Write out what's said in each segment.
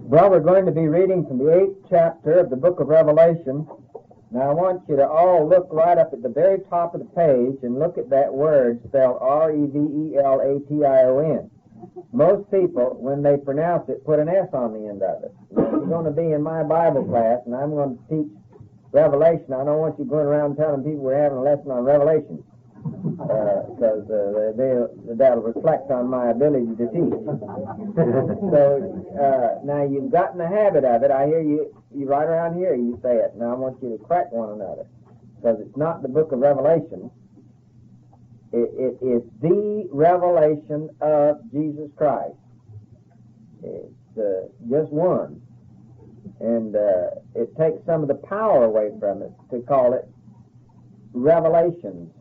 Well, we're going to be reading from the 8th chapter of the book of Revelation. Now, I want you to all look right up at the very top of the page and look at that word spelled R-E-V-E-L-A-T-I-O-N. Most people, when they pronounce it, put an S on the end of it. Now, if you're going to be in my Bible class and I'm going to teach Revelation, I don't want you going around telling people we're having a lesson on Revelation, because that'll reflect on my ability to teach. So now you've gotten the habit of it. I hear you right around here you say it. Now I want you to correct one another, because it's not the book of Revelation. It is the revelation of Jesus Christ. It's just one. And it takes some of the power away from it to call it Revelations,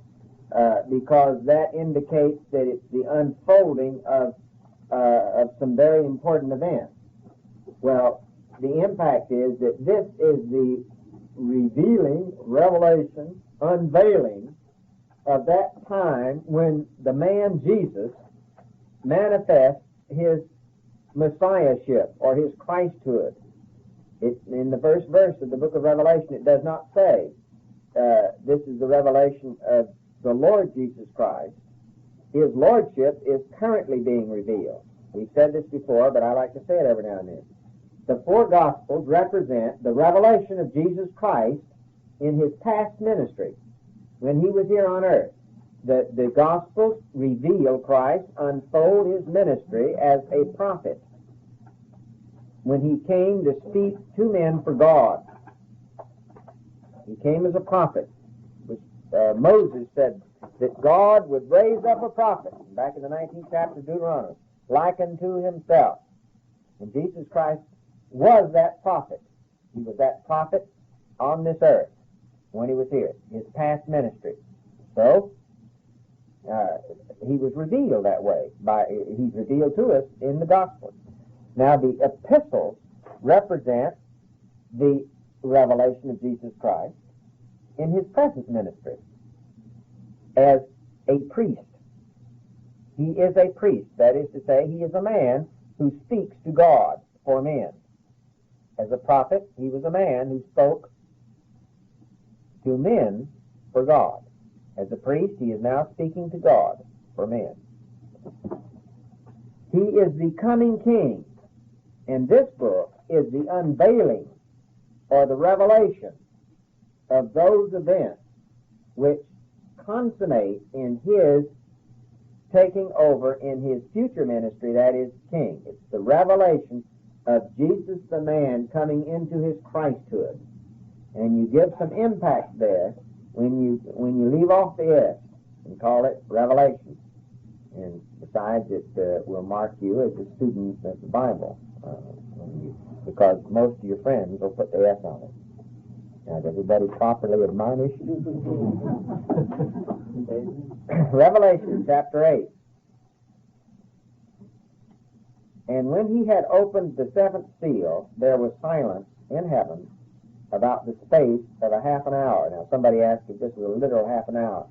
because that indicates that it's the unfolding of some very important events. Well, the impact is that this is the revealing, revelation, unveiling of that time when the man Jesus manifests his messiahship or his Christhood. In the first verse of the book of Revelation, it does not say this is the revelation of the Lord Jesus Christ. His lordship is currently being revealed. We've said this before, but I like to say it every now and then. The four Gospels represent the revelation of Jesus Christ in his past ministry when he was here on earth. The Gospels reveal Christ, unfold his ministry as a prophet when he came to speak to men for God. He came as a prophet. Moses said that God would raise up a prophet, back in the 19th chapter of Deuteronomy, like unto himself. And Jesus Christ was that prophet. He was that prophet on this earth when he was here, his past ministry. So, he was revealed that way. He's revealed to us in the Gospels. Now, the epistles represent the revelation of Jesus Christ in his present ministry as a priest. He is a priest. That is to say, he is a man who speaks to God for men. As a prophet, he was a man who spoke to men for God. As a priest, he is now speaking to God for men. He is the coming king, and this book is the unveiling or the revelation of those events which consummate in his taking over in his future ministry, that is, king. It's the revelation of Jesus the man coming into his Christhood. And you give some impact there when you leave off the S and call it Revelation. And besides, it will mark you as a student of the Bible, because most of your friends will put the S on it. Now, is everybody properly admonished? Revelation chapter 8. And when he had opened the seventh seal, there was silence in heaven about the space of a half an hour. Now, somebody asked if this was a literal half an hour.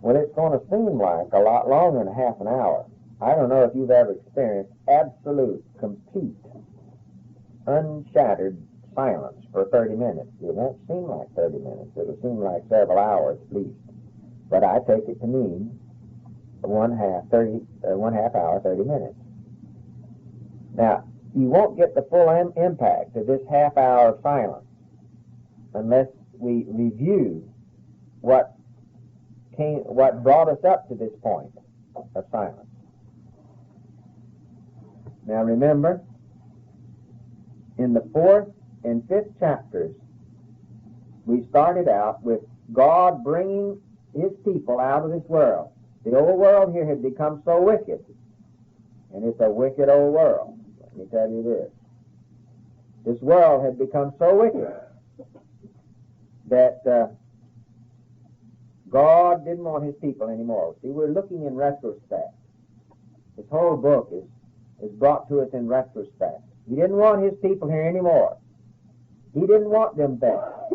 Well, it's going to seem like a lot longer than a half an hour. I don't know if you've ever experienced absolute, complete, unshattered silence for 30 minutes. It won't seem like 30 minutes. It'll seem like several hours at least. But I take it to mean one half hour, 30 minutes. Now, you won't get the full impact of this half hour of silence unless we review what brought us up to this point of silence. Now remember, in the 4th and 5th chapters, we started out with God bringing his people out of this world. The old world here had become so wicked, and it's a wicked old world. Let me tell you this. This world had become so wicked that God didn't want his people anymore. See, we're looking in retrospect. This whole book is brought to us in retrospect. He didn't want his people here anymore. He didn't want them back.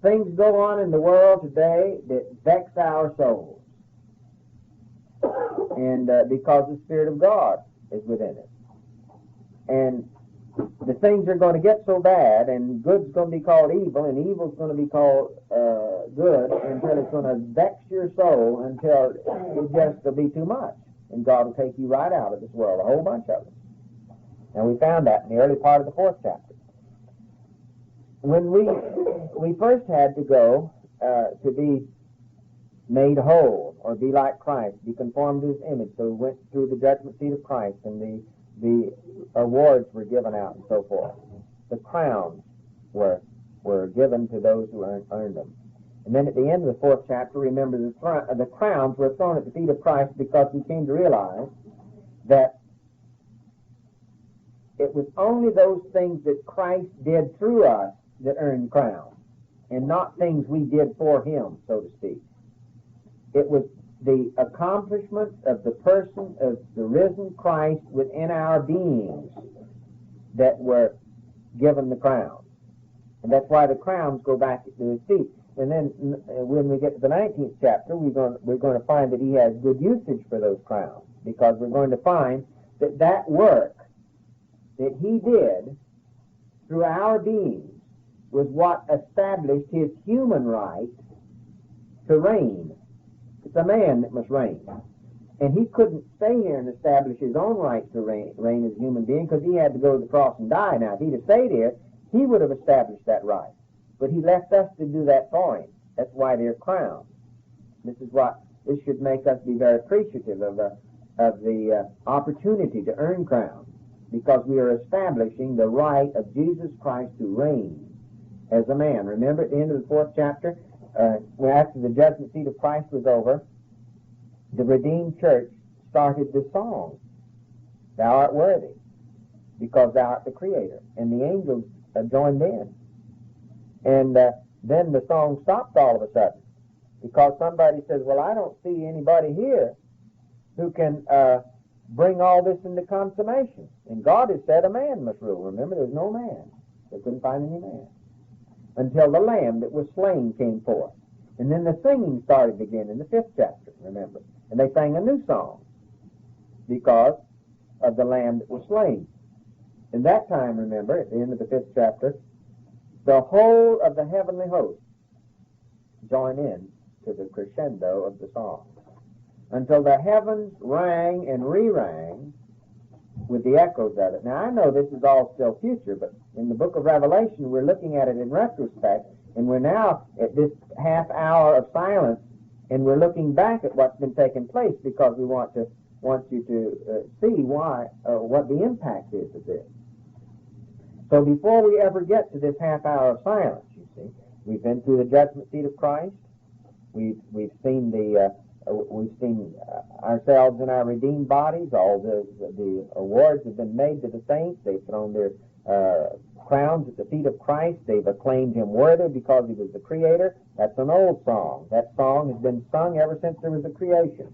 Things go on in the world today that vex our souls. And because the Spirit of God is within it. And the things are going to get so bad, and good's going to be called evil, and evil's going to be called good, until it's going to vex your soul until it just will be too much. And God will take you right out of this world, a whole bunch of it. And we found that in the early part of the 4th chapter. When we first had to go to be made whole, or be like Christ, be conformed to His image, so we went through the judgment seat of Christ, and the awards were given out and so forth. The crowns were given to those who earned them. And then at the end of the 4th chapter, remember, the crowns were thrown at the feet of Christ, because we came to realize that it was only those things that Christ did through us that earned crowns, and not things we did for Him, so to speak. It was the accomplishment of the person of the risen Christ within our beings that were given the crowns. And that's why the crowns go back to His feet. And then when we get to the 19th chapter, we're going to find that He has good usage for those crowns, because we're going to find that work that He did through our beings was what established His human right to reign. It's a man that must reign. And He couldn't stay here and establish His own right to reign as a human being, because He had to go to the cross and die. Now, if He'd have stayed here, He would have established that right. But He left us to do that for Him. That's why they're crowns. This should make us be very appreciative of the opportunity to earn crowns, because we are establishing the right of Jesus Christ to reign as a man. Remember, at the end of the 4th chapter, after the judgment seat of Christ was over, the redeemed church started the song, "Thou art worthy, because Thou art the Creator." And the angels joined in. And then the song stopped all of a sudden, because somebody says, "Well, I don't see anybody here who can bring all this into consummation. And God has said a man must rule." Remember, there's no man. They couldn't find any man, until the Lamb that was slain came forth. And then the singing started again in the 5th chapter, remember. And they sang a new song because of the Lamb that was slain. In that time, remember, at the end of the 5th chapter, the whole of the heavenly host join in to the crescendo of the song, until the heavens rang and re-rang with the echoes of it. Now, I know this is all still future, but in the book of Revelation, we're looking at it in retrospect, and we're now at this half hour of silence, and we're looking back at what's been taking place, because we want you to see what the impact is of this. So before we ever get to this half hour of silence, you see, we've been through the judgment seat of Christ. We've seen ourselves in our redeemed bodies. All the awards have been made to the saints. They've thrown their crowns at the feet of Christ. They've acclaimed Him worthy because He was the Creator. That's an old song. That song has been sung ever since there was a creation.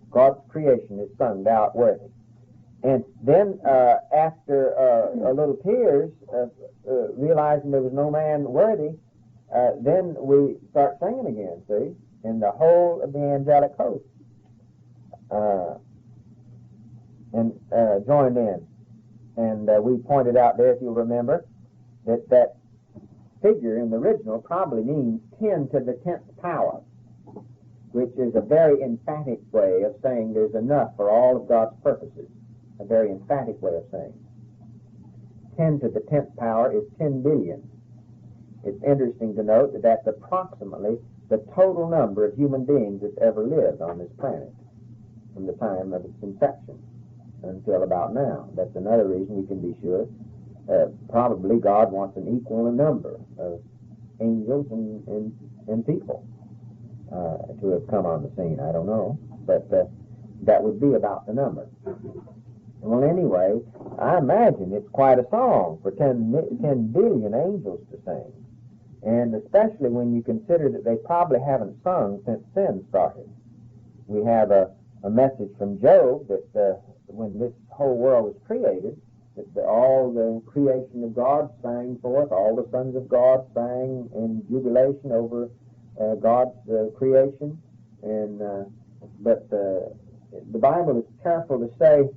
God's creation is sung, "Thou art worthy." And then after a little tears, realizing there was no man worthy, then we start singing again, see? And the whole of the angelic host joined in. And we pointed out there, if you'll remember, that figure in the original probably means 10 to the 10th power, which is a very emphatic way of saying there's enough for all of God's purposes. A very emphatic way of saying. 10 to the 10th power is 10 billion. It's interesting to note that that's approximately the total number of human beings that's ever lived on this planet from the time of its inception until about now. That's another reason we can be sure probably God wants an equal number of angels and people to have come on the scene. I don't know, but that would be about the number. Well, anyway, I imagine it's quite a song for 10 billion angels to sing. And especially when you consider that they probably haven't sung since sin started. We have a message from Job that when this whole world was created, that all the creation of God sang forth, all the sons of God sang in jubilation over God's creation. But the Bible is careful to say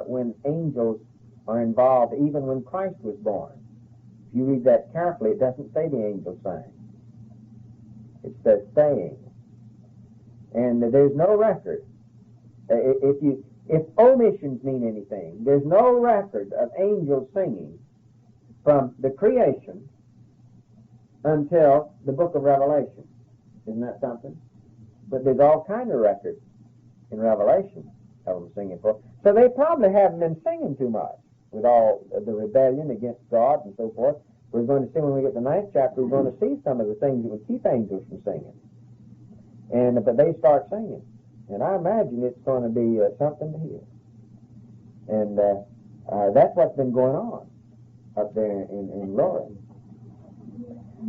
when angels are involved even when Christ was born. If you read that carefully, it doesn't say the angels sang. It says saying. And there's no record. If omissions mean anything, there's no record of angels singing from the creation until the book of Revelation. Isn't that something? But there's all kind of records in Revelation of them singing for. So they probably haven't been singing too much with all the rebellion against God and so forth. We're going to see when we get to the 9th chapter, we're going to see some of the things that would keep angels from singing. But they start singing. And I imagine it's going to be something to hear. And that's what's been going on up there in glory.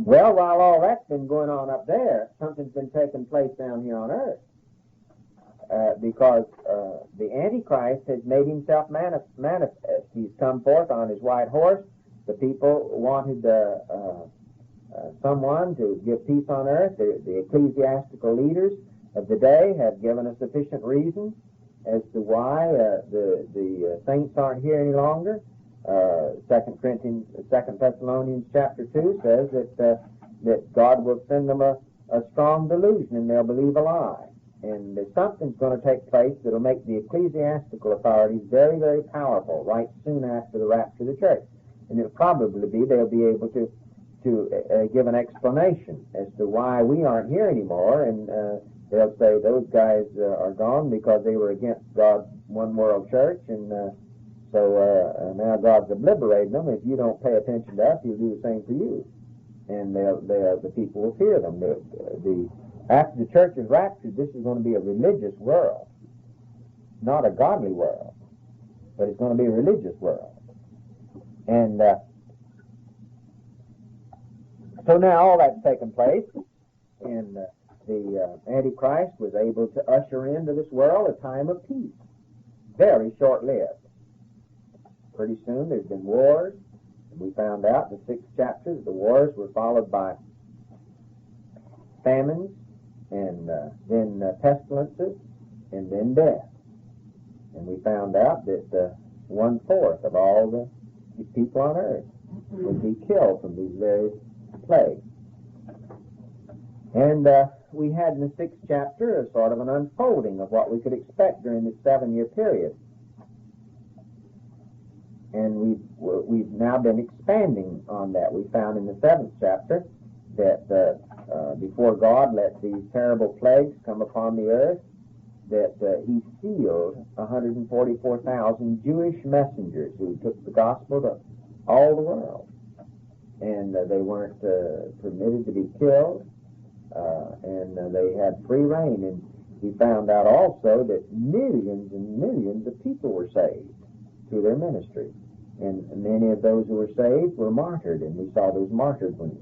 Well, while all that's been going on up there, something's been taking place down here on earth. Because the Antichrist has made himself manifest. He's come forth on his white horse. The people wanted someone to give peace on earth. The ecclesiastical leaders of the day have given a sufficient reason as to why the saints aren't here any longer. 2 Thessalonians chapter 2 says that God will send them a strong delusion and they'll believe a lie. And something's going to take place that will make the ecclesiastical authorities very, very powerful right soon after the rapture of the church. And it'll probably be they'll be able to give an explanation as to why we aren't here anymore. And they'll say those guys are gone because they were against God's one world church. And so now God's obliterating them. If you don't pay attention to us, he'll do the same for you. And the people will fear them. After the church is raptured, this is going to be a religious world, not a godly world, but it's going to be a religious world. And so now all that's taken place, and the Antichrist was able to usher into this world a time of peace, very short-lived. Pretty soon there's been wars, and we found out in the 6th chapter that the wars were followed by famines, and then pestilences, and then death. And we found out that 1/4 of all the people on earth would be killed from these various plagues. And we had in the 6th chapter a sort of an unfolding of what we could expect during this 7-year period. And we've now been expanding on that. We found in the 7th chapter that before God let these terrible plagues come upon the earth, that he sealed 144,000 Jewish messengers who took the gospel to all the world. And they weren't permitted to be killed, and they had free reign. And he found out also that millions and millions of people were saved through their ministry. And many of those who were saved were martyred, and we saw those martyred ones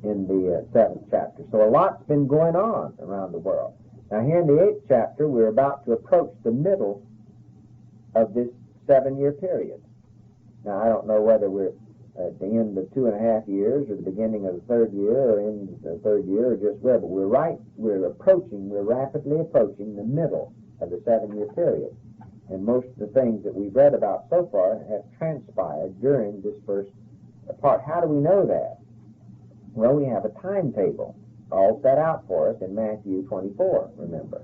in the 7th chapter. So a lot's been going on around the world. Now here in the 8th chapter, we're about to approach the middle of this 7-year period. Now I don't know whether we're at the end of 2.5 years or the beginning of the 3rd year or in the 3rd year or just where, but we're rapidly approaching the middle of the 7-year period. And most of the things that we've read about so far have transpired during this first part. How do we know that? Well, we have a timetable all set out for us in Matthew 24, remember.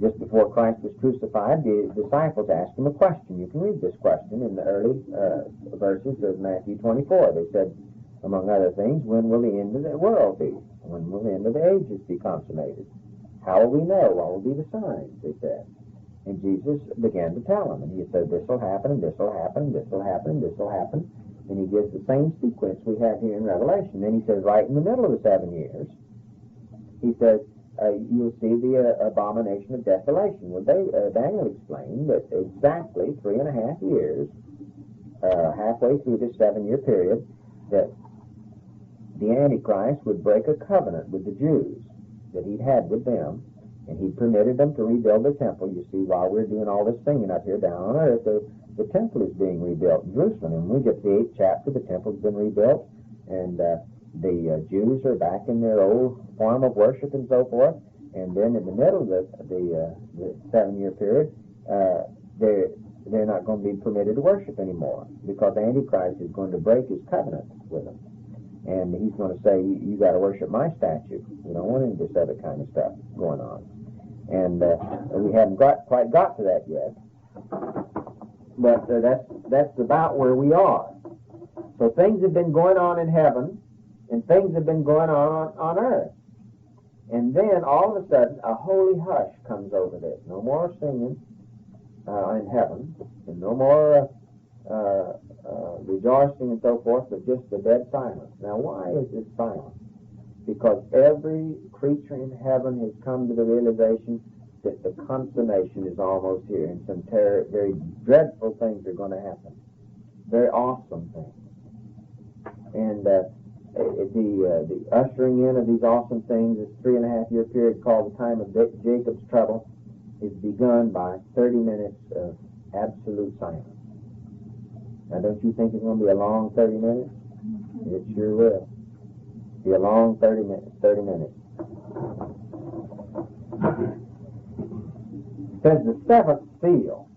Just before Christ was crucified, the disciples asked him a question. You can read this question in the early verses of Matthew 24. They said, among other things, when will the end of the world be? When will the end of the ages be consummated? How will we know? What will be the signs? They said. And Jesus began to tell them. And he said, this will happen, and this will happen, and this will happen, and this will happen. And he gives the same sequence we have here in Revelation. Then he says, right in the middle of the 7 years, he says, you'll see the abomination of desolation. Well, Daniel explained that exactly 3.5 years, halfway through this 7-year period, that the Antichrist would break a covenant with the Jews that he'd had with them, and he permitted them to rebuild the temple. You see, while we're doing all this singing up here down on earth, the temple is being rebuilt in Jerusalem. And when we get to the 8th chapter, the temple's been rebuilt, and the Jews are back in their old form of worship and so forth. And then in the middle of the 7-year period, they're not going to be permitted to worship anymore, because the Antichrist is going to break his covenant with them. And he's going to say, you got to worship my statue. We don't want any of this other kind of stuff going on. And we haven't quite got to that yet. But that's about where we are. So things have been going on in heaven, and things have been going on earth. And then all of a sudden, a holy hush comes over this. No more singing in heaven, and no more rejoicing and so forth, but just the dead silence. Now, why is this silence? Because every creature in heaven has come to the realization that the consummation is almost here, and some very dreadful things are going to happen. Very awesome things. And the ushering in of these awesome things, this 3.5-year period called the time of Jacob's trouble, is begun by 30 minutes of absolute silence. Now, don't you think it's going to be a long 30 minutes? It sure will. Be a long 30 minutes. It says the seventh seal.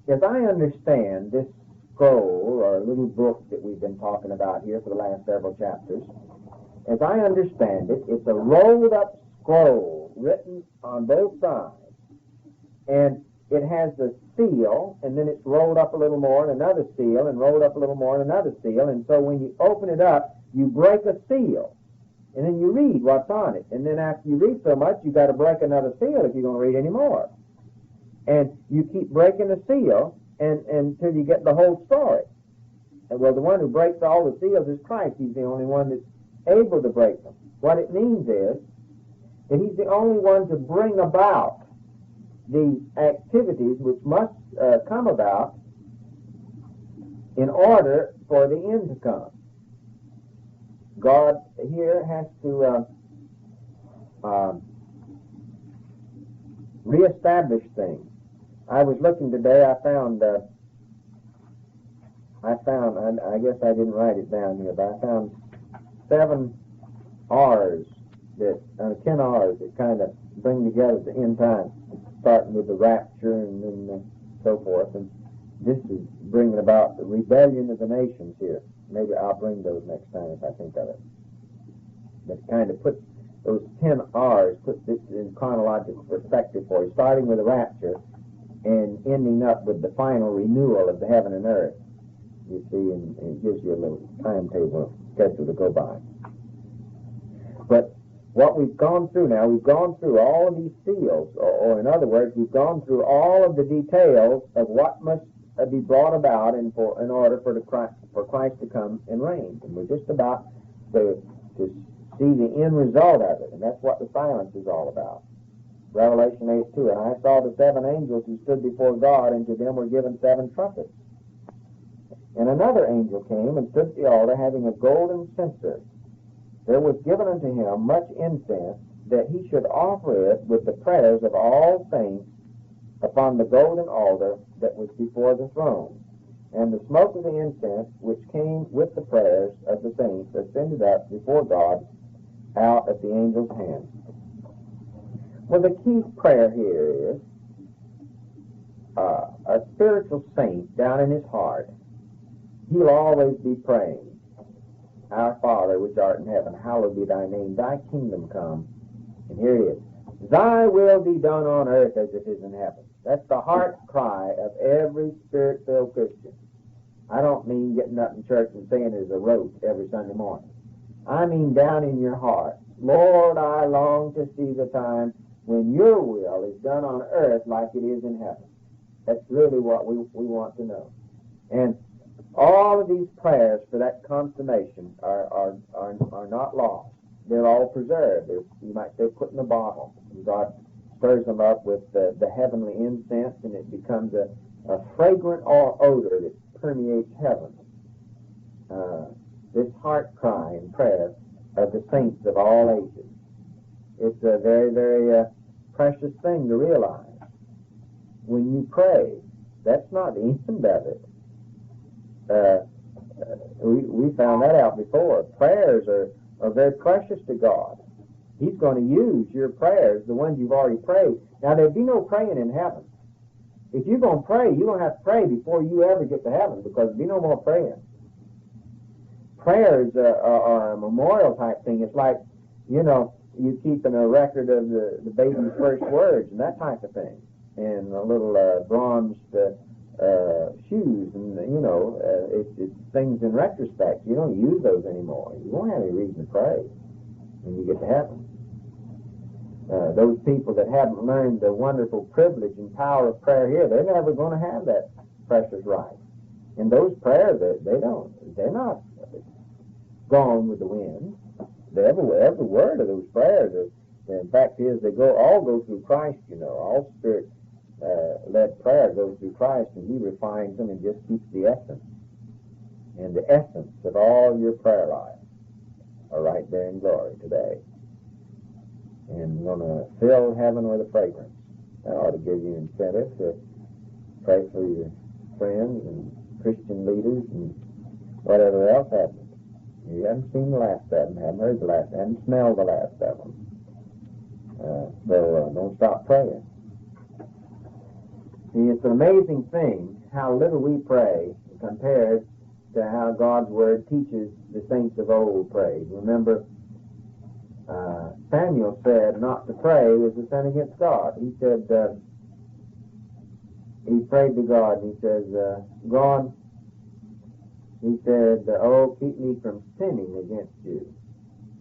As I understand this scroll, or little book that we've been talking about here for the last several chapters, as I understand it, it's a rolled up scroll written on both sides. And it has the seal, and then it's rolled up a little more, and another seal, and rolled up a little more, and another seal. And so when you open it up, you break a seal, and then you read what's on it. And then after you read so much, you've got to break another seal if you're going to read any more. And you keep breaking the seal until you get the whole story. And well, the one who breaks all the seals is Christ. He's the only one that's able to break them. What it means is that he's the only one to bring about these activities which must come about in order for the end to come. God here has to reestablish things. I was looking today, I guess I didn't write it down here, but I found 7 R's, 10 R's that kind of bring together the end time, starting with the rapture and then so forth. And this is bringing about the rebellion of the nations here. Maybe I'll bring those next time if I think of it. But kind of puts those 10 R's, puts this in chronological perspective for you, starting with the rapture and ending up with the final renewal of the heaven and earth. You see, and it gives you a little timetable schedule to go by. But what we've gone through now, we've gone through all of these seals, or in other words, we've gone through all of the details of what must be brought about in order for Christ to come and reign. And we're just about to see the end result of it, and that's what the silence is all about. Revelation 8:2, and I saw the 7 angels who stood before God, and to them were given 7 trumpets. And another angel came and stood at the altar, having a golden censer. There was given unto him much incense, that he should offer it with the prayers of all saints upon the golden altar that was before the throne. And the smoke of the incense, which came with the prayers of the saints, ascended up before God out of the angel's hand. Well, the key prayer here is a spiritual saint down in his heart. He'll always be praying, Our Father, which art in heaven, hallowed be thy name. Thy kingdom come. And here it is. Thy will be done on earth as it is in heaven. That's the heart cry of every spirit-filled Christian. I don't mean getting up in church and saying it as a rote every Sunday morning. I mean down in your heart. Lord, I long to see the time when your will is done on earth like it is in heaven. That's really what we want to know. And all of these prayers for that consummation are not lost. They're all preserved. You might say put in a bottle. And God stirs them up with the heavenly incense, and it becomes a fragrant odor that permeates heaven. This heart cry and prayer of the saints of all ages. It's a very, very precious thing to realize. When you pray, that's not the end of it. We found that out before. Prayers are very precious to God. He's going to use your prayers, the ones you've already prayed. Now, there'd be no praying in heaven. If you're going to pray, you're going to have to pray before you ever get to heaven, because there'll be no more praying. Prayers are a memorial type thing. It's like, you keeping a record of the baby's first words and that type of thing, and a little bronzed shoes, and it's things in retrospect. You don't use those anymore. You won't have any reason to pray when you get to heaven. Those people that haven't learned the wonderful privilege and power of prayer here, they're never going to have that precious right. And those prayers, they're not gone with the wind. Every word of those prayers, in fact, they all go through Christ. All Spirit-led prayer goes through Christ, and He refines them and just keeps the essence. And the essence of all your prayer life are right there in glory today. And we're going to fill heaven with a fragrance. That ought to give you incentive to pray for your friends and Christian leaders and whatever else happens. You haven't seen the last of them, haven't heard the last, haven't smelled the last of them. So don't stop praying. See, it's an amazing thing how little we pray compared to how God's Word teaches the saints of old prayed. Remember, Samuel said not to pray was a sin against God. He said, he prayed to God, and he says, God, he said, oh, keep me from sinning against you,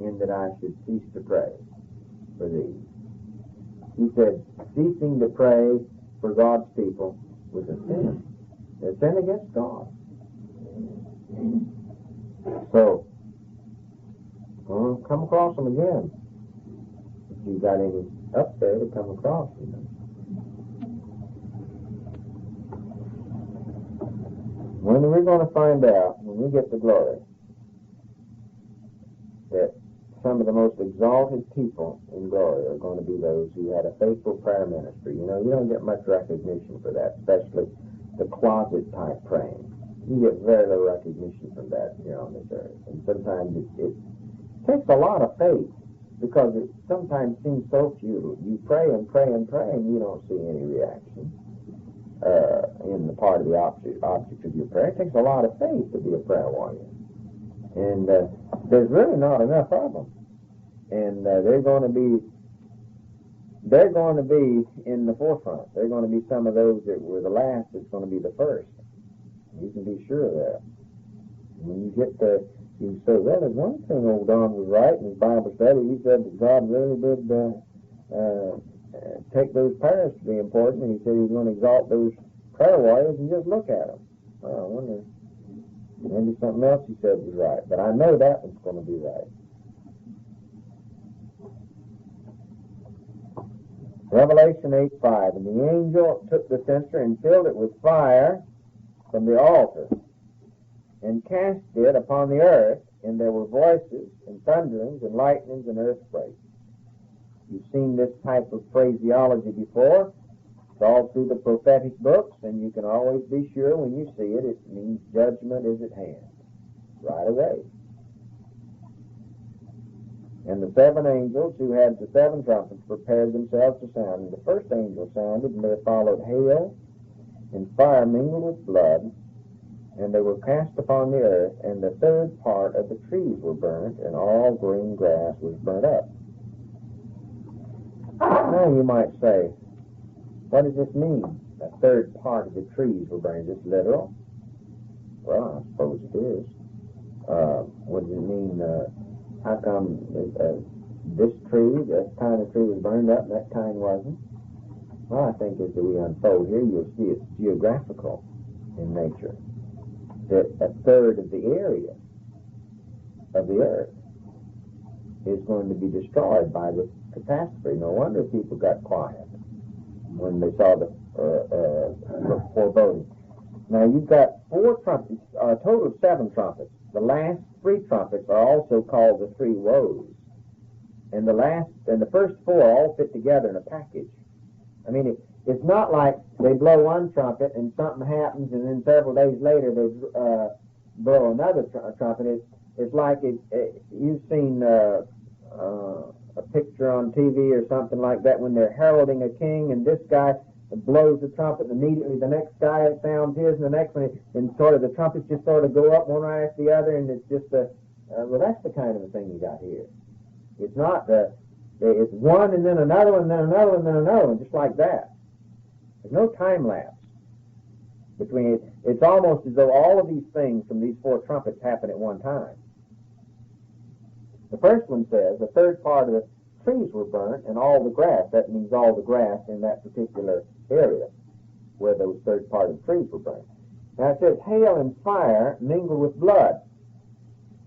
in that I should cease to pray for thee. He said, ceasing to pray for God's people was a sin. A sin against God. So, come across them again. If you've got any up there to come across, When are we going to find out, when we get to glory, that some of the most exalted people in glory are going to be those who had a faithful prayer ministry? You don't get much recognition for that, especially the closet-type praying. You get very little recognition from that here on this earth. And sometimes it takes a lot of faith, because it sometimes seems so futile. You pray and pray and pray, and you don't see any reaction in the part of the object of your prayer. It takes a lot of faith to be a prayer warrior. And there's really not enough of them. And they're going to be in the forefront. They're going to be some of those that were the last that's going to be the first. You can be sure of that. When you get to, you say, well, there's one thing old Don was right in his Bible study. He said that God really did take those prayers to be important, and he said he was going to exalt those prayer warriors, and just look at them. Well, I wonder, maybe something else he said was right, but I know that one's going to be right. Revelation 8:5, and the angel took the censer and filled it with fire from the altar, and cast it upon the earth, and there were voices, and thunderings, and lightnings, and earthquakes. You've seen this type of phraseology before. It's all through the prophetic books, and you can always be sure when you see it, it means judgment is at hand, right away. And the seven angels who had the seven trumpets prepared themselves to sound. And the first angel sounded, and there followed hail and fire mingled with blood, and they were cast upon the earth, and the third part of the trees were burnt, and all green grass was burnt up. Now you might say, what does this mean? A third part of the trees were burned. Is this literal? Well, I suppose it is. What does it mean? How come this tree, this kind of tree was burned up and that kind wasn't? Well, I think as we unfold here, you'll see it's geographical in nature. That a third of the area of the earth is going to be destroyed by this catastrophe. No wonder people got quiet when they saw the foreboding. Now you've got 4 trumpets, a total of 7 trumpets. The last 3 trumpets are also called the 3 woes, and the first 4 all fit together in a package. I mean, it's not like they blow one trumpet and something happens, and then several days later they blow another trumpet. It's like you've seen a picture on TV or something like that when they're heralding a king, and this guy blows the trumpet, and immediately the next guy sounds his, and the next one, and sort of the trumpets just sort of go up one right after the other, and it's just well, that's the kind of a thing you got here. It's not it's one and then another one, and then another one, and then another one, just like that. There's no time lapse between it. It's almost as though all of these things from these four trumpets happen at one time. The first one says the third part of the trees were burnt and all the grass. That means all the grass in that particular area where those third part of the trees were burnt. Now it says hail and fire mingled with blood.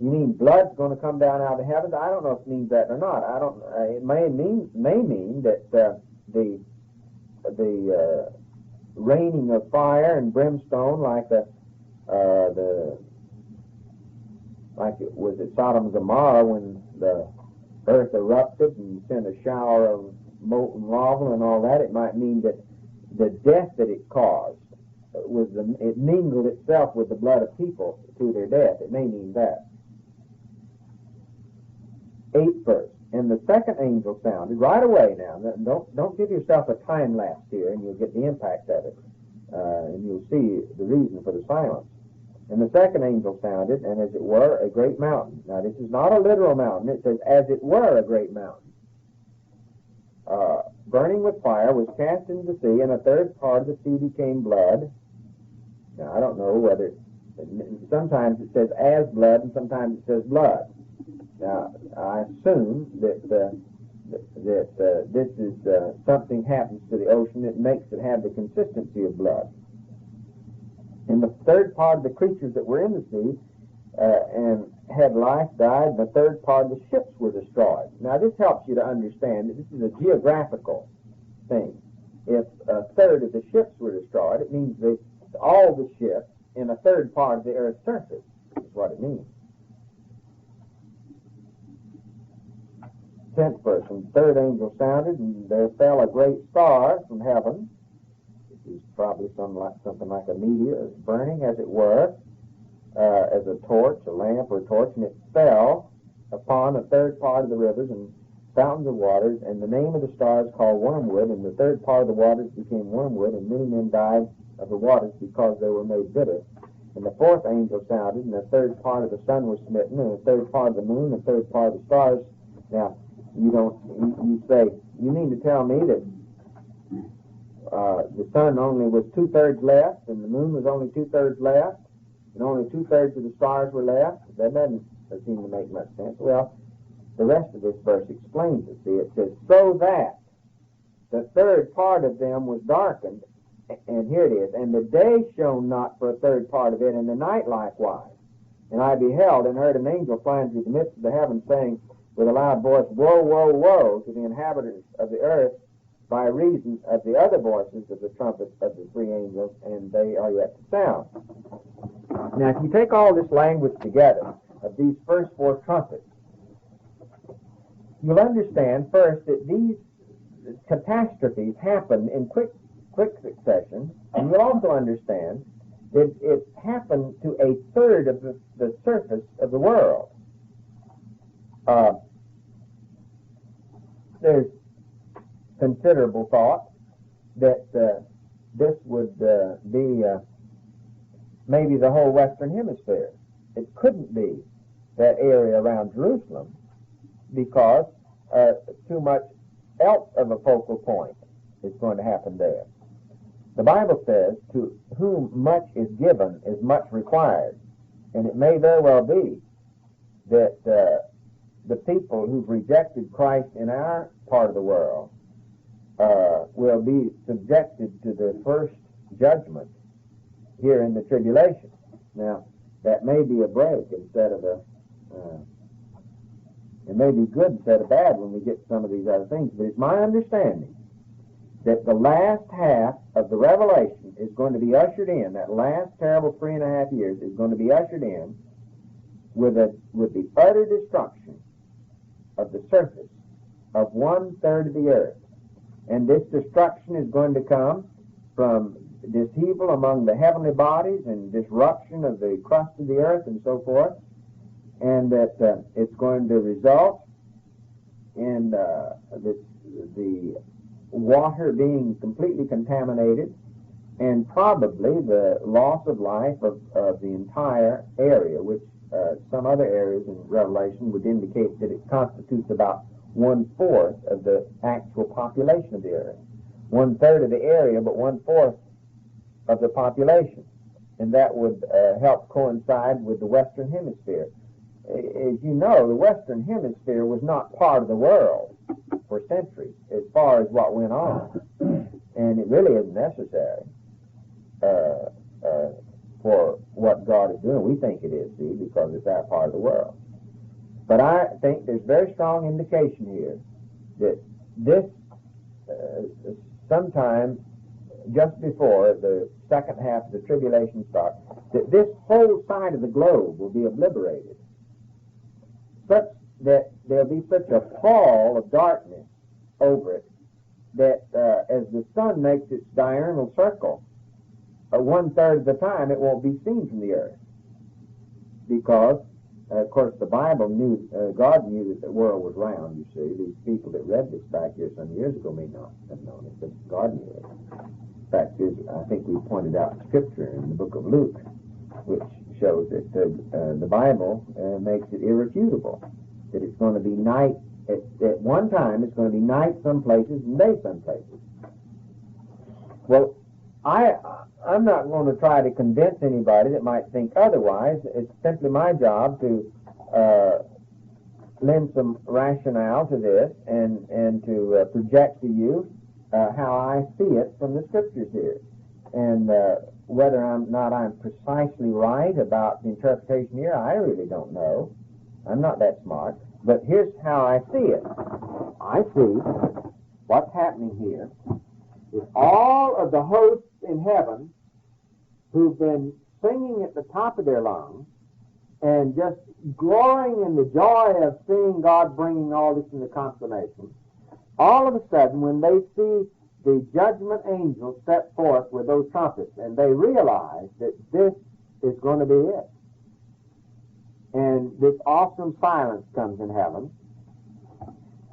You mean blood's going to come down out of the heavens? I don't know if it means that or not. I don't. It may mean that the raining of fire and brimstone, like it was at Sodom and Gomorrah when the earth erupted and sent a shower of molten lava and all that. It might mean that the death that it caused it mingled itself with the blood of people to their death. It may mean that. 8th verse. And the second angel sounded right away now. Don't give yourself a time lapse here, and you'll get the impact of it. And you'll see the reason for the silence. And the second angel sounded, and as it were, a great mountain. Now, this is not a literal mountain. It says, as it were, a great mountain. Burning with fire was cast into the sea, and a third part of the sea became blood. Now, I don't know whether... Sometimes it says as blood, and sometimes it says blood. Now, I assume that this is something happens to the ocean that makes it have the consistency of blood. And the third part of the creatures that were in the sea and had life died, and the third part of the ships were destroyed. Now, this helps you to understand that this is a geographical thing. If a third of the ships were destroyed, it means that all the ships in a third part of the earth's surface is what it means. 10th verse, and the third angel sounded, and there fell a great star from heaven. This is probably something like a meteor, burning, as it were, as a torch, a lamp or a torch, and it fell upon a third part of the rivers and fountains of waters, and the name of the star is called wormwood, and the third part of the waters became wormwood, and many men died of the waters because they were made bitter. And the fourth angel sounded, and the third part of the sun was smitten, and the third part of the moon, and the third part of the stars. Now, you say, you mean to tell me that the sun only was 2/3 left, and the moon was only 2/3 left, and only 2/3 of the stars were left? That doesn't seem to make much sense. Well, the rest of this verse explains it. See, it says, so that the third part of them was darkened, and here it is, and the day shone not for a third part of it, and the night likewise. And I beheld and heard an angel flying through the midst of the heavens, saying with a loud voice, woe, woe, woe to the inhabitants of the earth, by reason of the other voices of the trumpets of the three angels, and they are yet to sound. Now, if you take all this language together of these first four trumpets, you'll understand first that these catastrophes happen in quick succession, and you'll also understand that it happened to a third of the surface of the world. There's considerable thought that this would be maybe the whole Western Hemisphere. It couldn't be that area around Jerusalem because too much else of a focal point is going to happen there. The Bible says, to whom much is given is much required. And it may very well be that the people who've rejected Christ in our part of the world will be subjected to the first judgment here in the tribulation. Now, that may be a break instead of it may be good instead of bad when we get some of these other things, but it's my understanding that the last half of the Revelation is going to be ushered in, that last terrible 3.5 years is going to be ushered in with the utter destruction of the surface of 1/3 of the earth. And this destruction is going to come from disheaval among the heavenly bodies and disruption of the crust of the earth and so forth, and that it's going to result in the water being completely contaminated, and probably the loss of life of the entire area, which some other areas in Revelation would indicate that it constitutes about 1/4 of the actual population of the area. 1/3 of the area, but 1/4 of the population. And that would help coincide with the Western Hemisphere. As you know, the Western Hemisphere was not part of the world for centuries as far as what went on. And it really isn't necessary for what God is doing. We think it is, see, because it's that part of the world. But I think there's very strong indication here that this sometime just before the second half of the tribulation starts, that this whole side of the globe will be obliterated, such that there'll be such a pall of darkness over it that as the sun makes its diurnal circle, 1/3 of the time it won't be seen from the earth. Because, of course, the Bible knew, God knew that the world was round, you see. These people that read this back here some years ago may not have known it, but God knew it. In fact, I think we pointed out Scripture in the book of Luke, which shows that the Bible makes it irrefutable, that it's going to be night, at one time it's going to be night some places and day some places. Well, I'm not going to try to convince anybody that might think otherwise. It's simply my job to lend some rationale to this and to project to you how I see it from the Scriptures here. And whether I'm precisely right about the interpretation here, I really don't know. I'm not that smart. But here's how I see it. I see what's happening here is all of the hosts in heaven who've been singing at the top of their lungs and just glorying in the joy of seeing God bringing all this into consummation, all of a sudden when they see the judgment angel step forth with those trumpets and they realize that this is going to be it, and this awesome silence comes in heaven,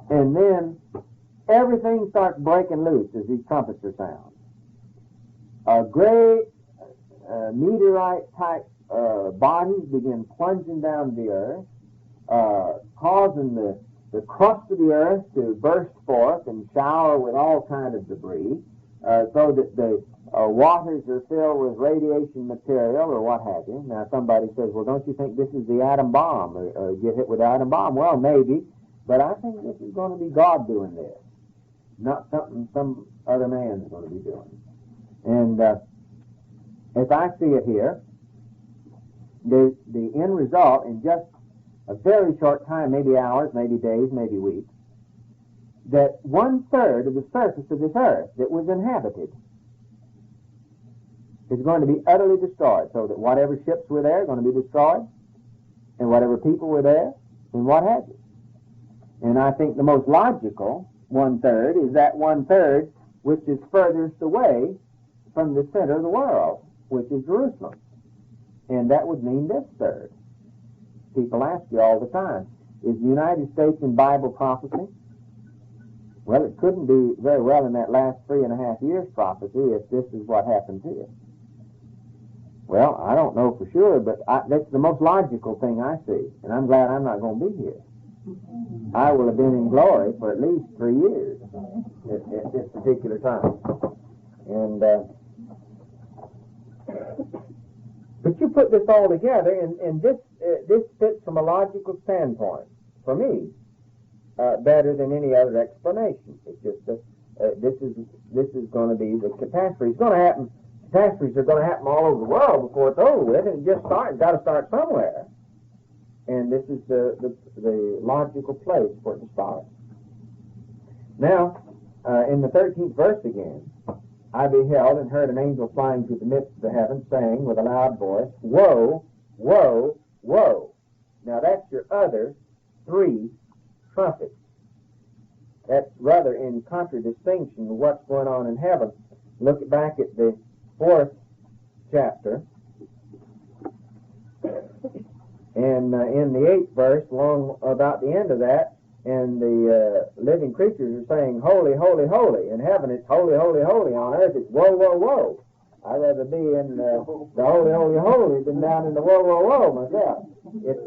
and then everything starts breaking loose as these trumpets are sound. A great meteorite-type bodies begin plunging down the earth, causing the crust of the earth to burst forth and shower with all kind of debris, so that the waters are filled with radiation material or what have you. Now somebody says, well, don't you think this is the atom bomb, or get hit with the atom bomb? Well, maybe, but I think this is going to be God doing this, not something some other man is going to be doing. And as I see it here, the end result in just a very short time, maybe hours, maybe days, maybe weeks, that 1/3 of the surface of this earth that was inhabited is going to be utterly destroyed, so that whatever ships were there are going to be destroyed, and whatever people were there, and what have you. And I think the most logical 1/3 is that 1/3 which is furthest away from the center of the world, which is Jerusalem. And that would mean this third. People ask you all the time, is the United States in Bible prophecy? Well, it couldn't be very well in that last 3.5 years prophecy if this is what happened here. Well, I don't know for sure, but that's the most logical thing I see, and I'm glad I'm not going to be here. I will have been in glory for at least 3 years at this particular time. And but you put this all together, and this fits from a logical standpoint, for me, better than any other explanation. It's just this is going to be the catastrophe. It's going to happen. Catastrophes are going to happen all over the world before it's over with, and it just got to start somewhere. And this is the logical place for it to start. Now, in the 13th verse again, I beheld and heard an angel flying through the midst of the heavens, saying with a loud voice, Woe, woe, woe. Now that's your other 3 trumpets. That's rather in contradistinction with what's going on in heaven. Look back at the 4th chapter, and in the 8th verse, along about the end of that, and the living creatures are saying, holy, holy, holy. In heaven it's holy, holy, holy. On earth it's whoa, whoa, whoa. I'd rather be in the holy, holy, holy than down in the whoa, whoa, whoa myself. It's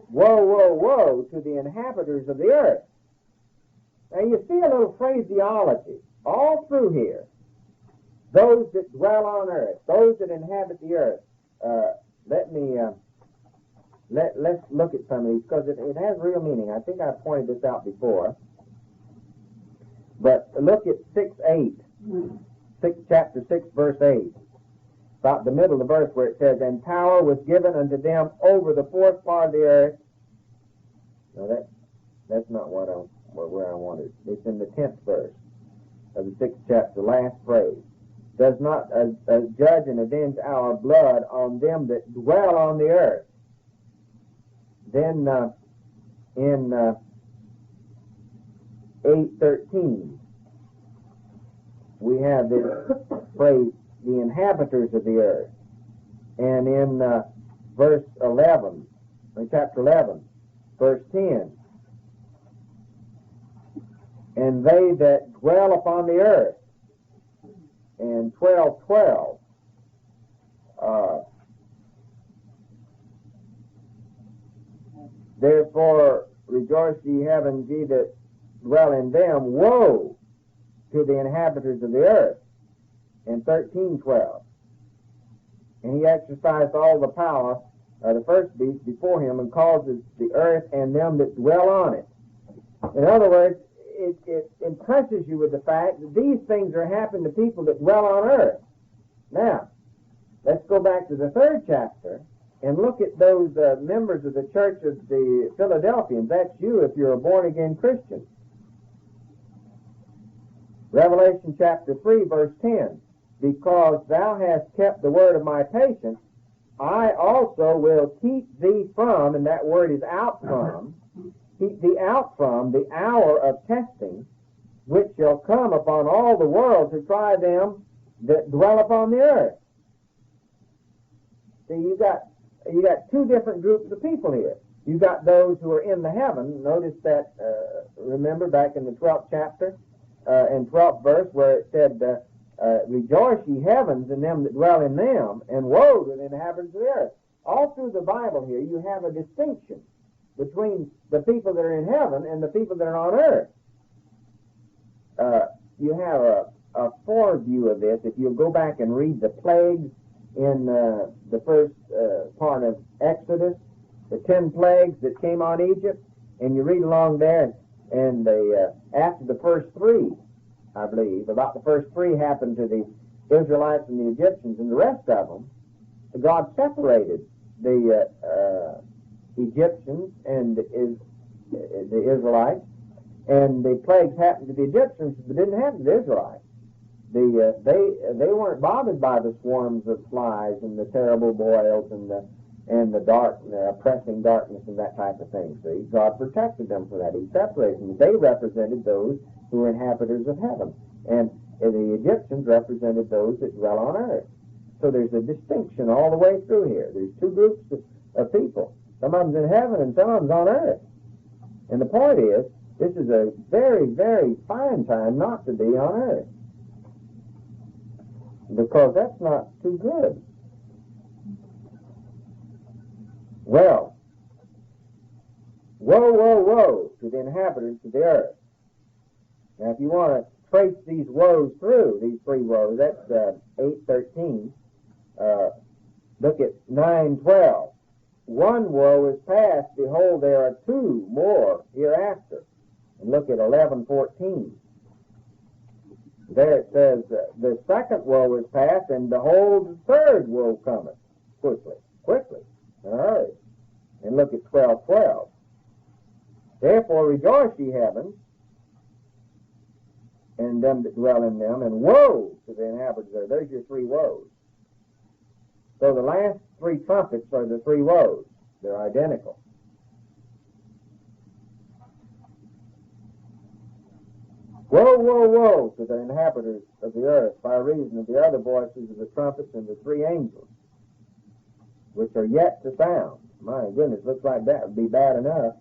whoa, whoa, whoa to the inhabitants of the earth. Now you see a little phraseology all through here. Those that dwell on earth, those that inhabit the earth. Let's look at some of these, because it has real meaning. I think I pointed this out before. But look at 6:8. Chapter 6, verse 8. About the middle of the verse where it says, and power was given unto them over the fourth part of the earth. No, that's not where I wanted. It's in the 10th verse of the 6th chapter, last phrase. Does not judge and avenge our blood on them that dwell on the earth. Then in 8:13, we have this phrase, the inhabitants of the earth. And in verse 11, in chapter 11, verse 10, and they that dwell upon the earth. And 12:12, therefore rejoice ye heavens, ye that dwell in them. Woe to the inhabitants of the earth. And 13:12, and he exercised all the power of the first beast before him, and causes the earth and them that dwell on it. In other words, it impresses you with the fact that these things are happening to people that dwell on earth. Now, let's go back to the 3rd chapter and look at those members of the church of the Philadelphians. That's you if you're a born-again Christian. Revelation chapter 3, verse 10. Because thou hast kept the word of my patience, I also will keep thee from, and that word is out from, keep thee out from the hour of testing, which shall come upon all the world to try them that dwell upon the earth. See, you got two different groups of people here. You got those who are in the heaven. Notice that, remember back in the 12th chapter, and 12th verse, where it said, rejoice ye heavens and them that dwell in them, and woe to the inhabitants of the earth. All through the Bible here, you have a distinction between the people that are in heaven and the people that are on earth. You have a foreview of this. If you go back and read the plagues in the first part of Exodus, the 10 plagues that came on Egypt, and you read along there, and after the first 3, I believe, about the first 3 happened to the Israelites and the Egyptians, and the rest of them, God separated the Egyptians and the Israelites, and the plagues happened to the Egyptians, but didn't happen to the Israelites. They weren't bothered by the swarms of flies and the terrible boils and the dark, oppressing darkness and that type of thing. See, God protected them from that. He separated them. They represented those who were inhabitants of heaven, and the Egyptians represented those that dwell on earth. So there's a distinction all the way through here. There's two groups of people. Some of them's in heaven and some of them's on earth. And the point is, this is a very, very fine time not to be on earth, because that's not too good. Well, woe, woe, woe to the inhabitants of the earth. Now, if you want to trace these woes through, these 3 woes, that's 8:13. Look at 9:12. One woe is past, behold, there are 2 more hereafter. And look at 11:14. There it says, the second woe is past, and behold, the third woe cometh quickly, in a hurry. And look at 12:12. Therefore rejoice, ye heavens, and them that dwell in them, and woe to the inhabitants there. There's your 3 woes. So the last 3 trumpets are the 3 woes. They're identical. Woe, woe, woe to the inhabitants of the earth by reason of the other voices of the trumpets and the 3 angels, which are yet to sound. My goodness, looks like that would be bad enough.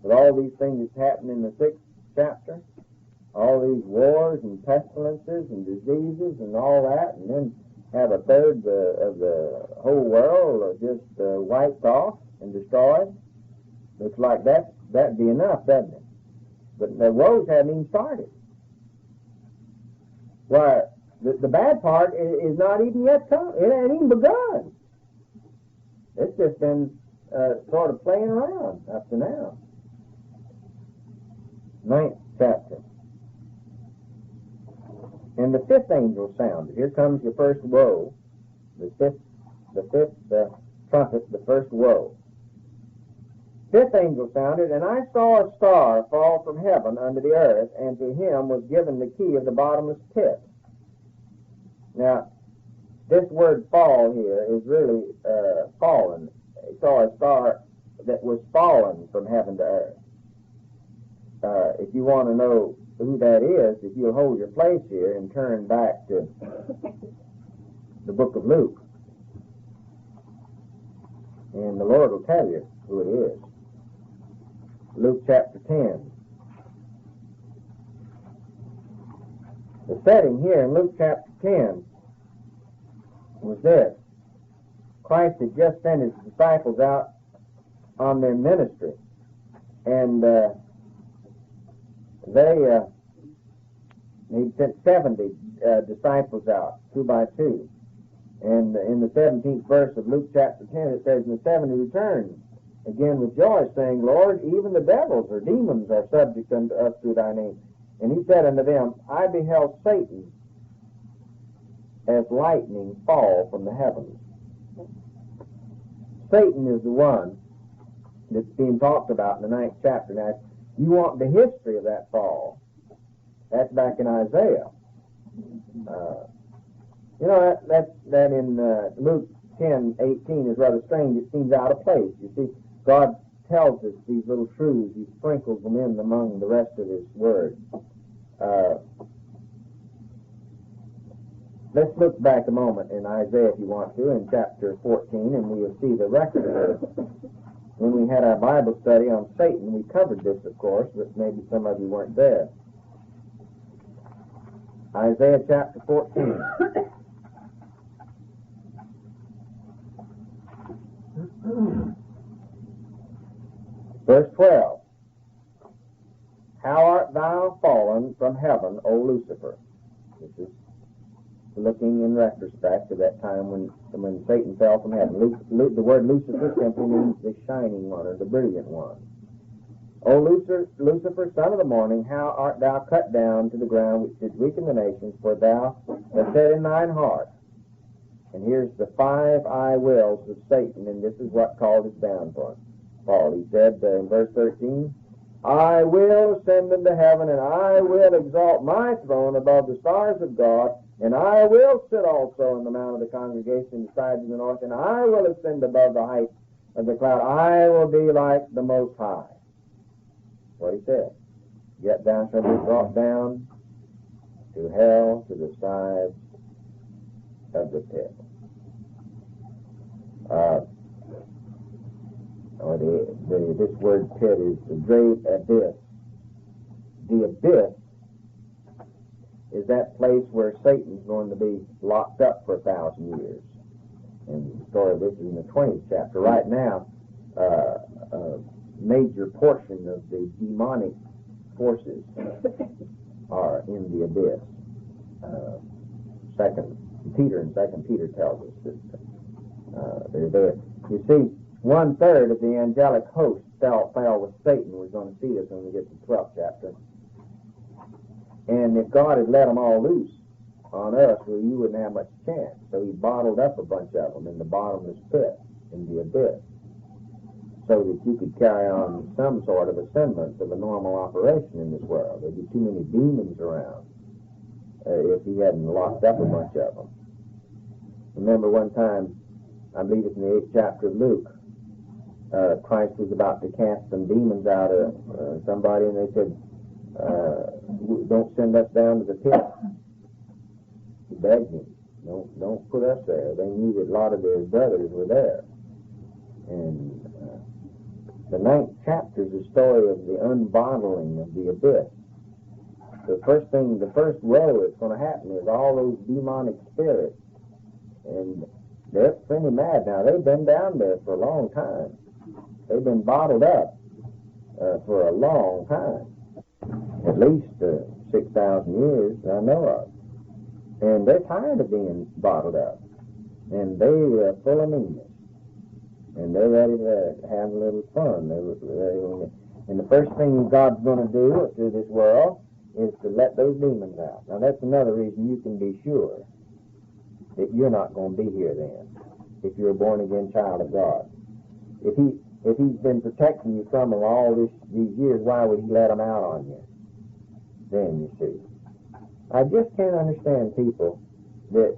with all these things that happen in the 6th chapter, all these wars and pestilences and diseases and all that, and then have a third of the whole world just wiped off and destroyed. Looks like that'd be enough, doesn't it? But the woes haven't even started. Why, the bad part is not even yet come. It ain't even begun. It's just been sort of playing around up to now. 9th chapter. And the 5th angel sounded. Here comes your first woe. The fifth trumpet, the first woe. 5th angel sounded, and I saw a star fall from heaven unto the earth, and to him was given the key of the bottomless pit. Now, this word fall here is really fallen. I saw a star that was fallen from heaven to earth. If you want to know who that is, if you'll hold your place here and turn back to the book of Luke, and the Lord will tell you who it is. Luke chapter 10. The setting here in Luke chapter 10 was this. Christ had just sent his disciples out on their ministry, and he sent 70 disciples out, 2 by 2. And in the 17th verse of Luke chapter 10, it says, and the 70 returned again with joy, saying, Lord, even the devils or demons are subject unto us through thy name. And he said unto them, I beheld Satan as lightning fall from the heavens. Satan is the one that's being talked about in the 9th chapter. Now, you want the history of that fall. That's back in Isaiah. That in Luke 10:18 is rather strange. It seems out of place. You see, God tells us these little truths. He sprinkles them in among the rest of his word. Let's look back a moment in Isaiah, if you want to, in chapter 14, and we'll see the record of it. When we had our Bible study on Satan, we covered this, of course, but maybe some of you weren't there. Isaiah chapter 14. Verse 12. How art thou fallen from heaven, O Lucifer? This is looking in retrospect to that time when Satan fell from heaven. The word Lucifer simply means the shining one or the brilliant one. O Lucifer, son of the morning, how art thou cut down to the ground which did weaken the nations, for thou hast said in thine heart. And here's the 5 I wills of Satan, and this is what called his downfall. He said in verse 13, I will ascend into heaven, and I will exalt my throne above the stars of God, and I will sit also in the mount of the congregation beside the north, and I will ascend above the height of the cloud. I will be like the Most High. That's what he said. Yet thou shalt be brought down to hell, to the sides of the pit. This word pit is the great abyss. The abyss is that place where Satan's going to be locked up for 1,000 years. And the story of this is in the 20th chapter. Right now, a major portion of the demonic forces are in the abyss. Second Peter tells us that they're there. You see, 1/3 of the angelic host fell with Satan. We're going to see this when we get to the 12th chapter. And if God had let them all loose on us, well, you wouldn't have much chance. So he bottled up a bunch of them in the bottomless pit, in the abyss, so that you could carry on some sort of a semblance of a normal operation in this world. There'd be too many demons around if he hadn't locked up a bunch of them. Remember one time, I believe it's in the 8th chapter of Luke, Christ was about to cast some demons out of somebody, and they said, don't send us down to the pit. He begged him, don't put us there. They knew that a lot of their brothers were there. And The 9th chapter is the story of the unbottling of the abyss. The first row that's going to happen is all those demonic spirits. And they're pretty mad now. They've been down there for a long time. They've been bottled up for a long time. At least 6,000 years I know of. And they're tired of being bottled up. And they're full of meanness. And they're ready to have a little fun. And the first thing God's going to do through this world is to let those demons out. Now that's another reason you can be sure that you're not going to be here then, if you're a born-again child of God. If he's been protecting you from them all these years, why would he let them out on you? Then, you see. I just can't understand people that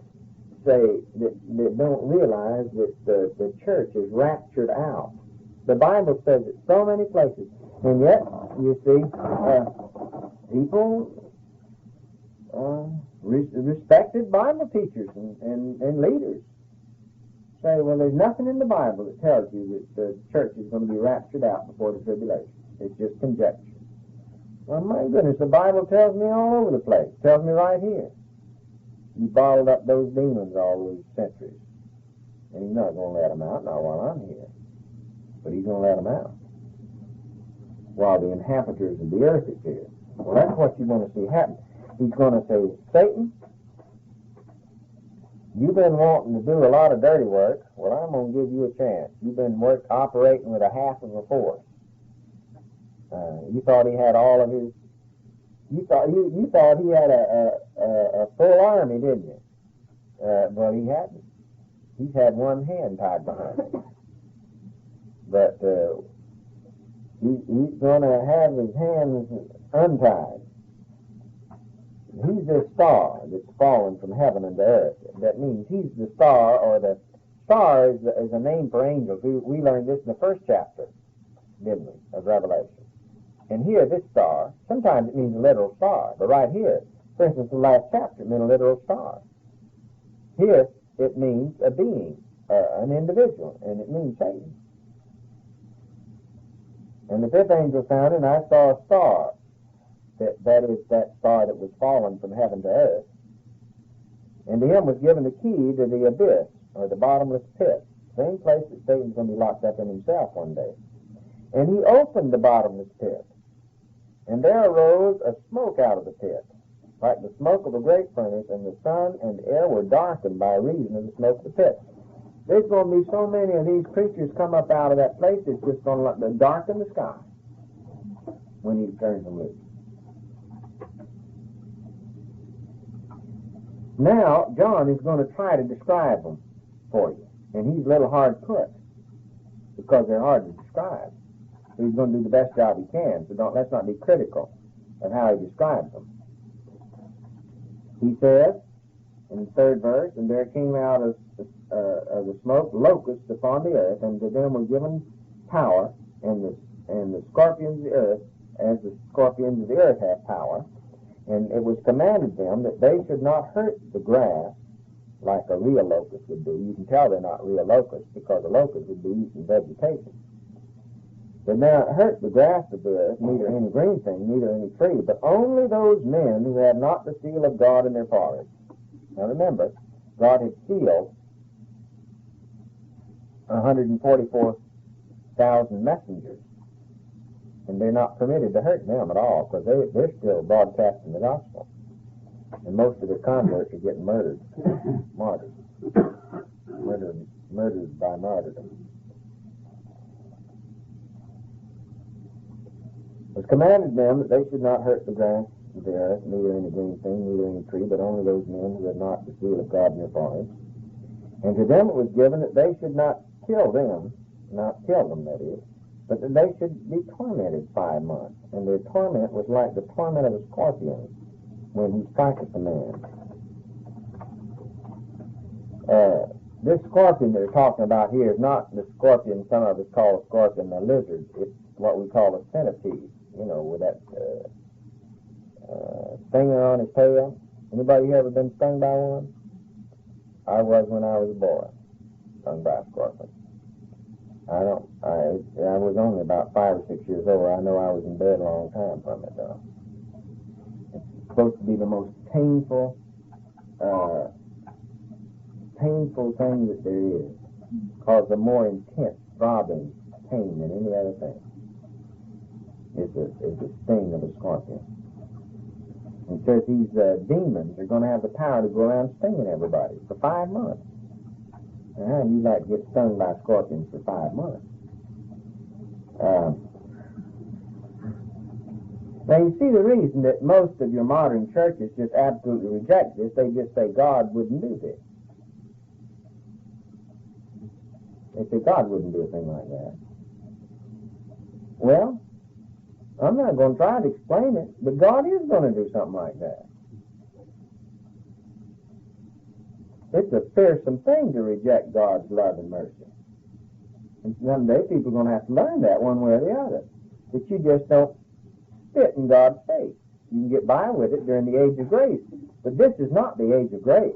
say, that don't realize that the church is raptured out. The Bible says it so many places. And yet, you see, people, respected Bible teachers and leaders say, well, there's nothing in the Bible that tells you that the church is going to be raptured out before the tribulation. It's just conjecture. Well, my goodness, the Bible tells me all over the place. It tells me right here. You bottled up those demons all those centuries. And he's not going to let them out, not while I'm here. But he's going to let them out while the inhabitants of the earth is here. Well, that's what you want to see happen. He's going to say, Satan, you've been wanting to do a lot of dirty work. Well, I'm going to give you a chance. You've been operating with a half of a force. You thought he had all of his... You thought he had a full army, didn't you? Well, he hadn't. He's had one hand tied behind him. But he's going to have his hands untied. He's the star that's fallen from heaven into earth. That means he's the star, or the star is a name for angels. We learned this in the first chapter, didn't we, of Revelation. And here, this star, sometimes it means a literal star, but right here, for instance, the last chapter meant a literal star. Here, it means a being, an individual, and it means Satan. And the 5th angel sounded, and I saw a star. That is that star that was fallen from heaven to earth. And to him was given the key to the abyss, or the bottomless pit, same place that Satan's going to be locked up in himself one day. And he opened the bottomless pit. And there arose a smoke out of the pit, like the smoke of a great furnace, and the sun and the air were darkened by reason of the smoke of the pit. There's going to be so many of these creatures come up out of that place, it's just going to darken the sky when he turns them loose. Now, John is going to try to describe them for you. And he's a little hard put, because they're hard to describe. So he's going to do the best job he can, so let's not be critical of how he describes them. He says, in the 3rd verse, and there came out of the smoke locusts upon the earth, and to them was given power, and the scorpions of the earth, as the scorpions of the earth have power. And it was commanded them that they should not hurt the grass like a real locust would do. You can tell they're not real locusts, because a locust would be eating vegetation. They may not hurt the grass of the earth, neither any green thing, neither any tree, but only those men who had not the seal of God in their foreheads. Now remember, God had sealed 144,000 messengers, and they're not permitted to hurt them at all, because they're still broadcasting the gospel. And most of their converts are getting murdered, martyred, murdered by martyrdom. It was commanded them that they should not hurt the grass of the earth, neither any green thing, neither any tree, but only those men who had not the seal of God in their foreheads. And to them it was given that they should not kill them, that is, but that they should be tormented 5 months. And their torment was like the torment of a scorpion when he striketh a man. This scorpion they're talking about here is not the scorpion some of us call a scorpion, a lizard. It's what we call a centipede, with that stinger on his tail. Anybody here ever been stung by one? I was when I was a boy, stung by a scorpion. I was only about 5 or 6 years old. I know I was in bed a long time from it, though. It's supposed to be the most painful thing that there is. Cause a more intense throbbing pain than any other thing. Is the sting of a scorpion. It says these demons are going to have the power to go around stinging everybody for 5 months. Now, you'd like to get stung by scorpions for 5 months. Now, you see the reason that most of your modern churches just absolutely reject this. They just say God wouldn't do this. They say God wouldn't do a thing like that. Well, I'm not going to try to explain it, but God is going to do something like that. It's a fearsome thing to reject God's love and mercy. And someday people are going to have to learn that one way or the other. That you just don't spit in God's face. You can get by with it during the age of grace. But this is not the age of grace.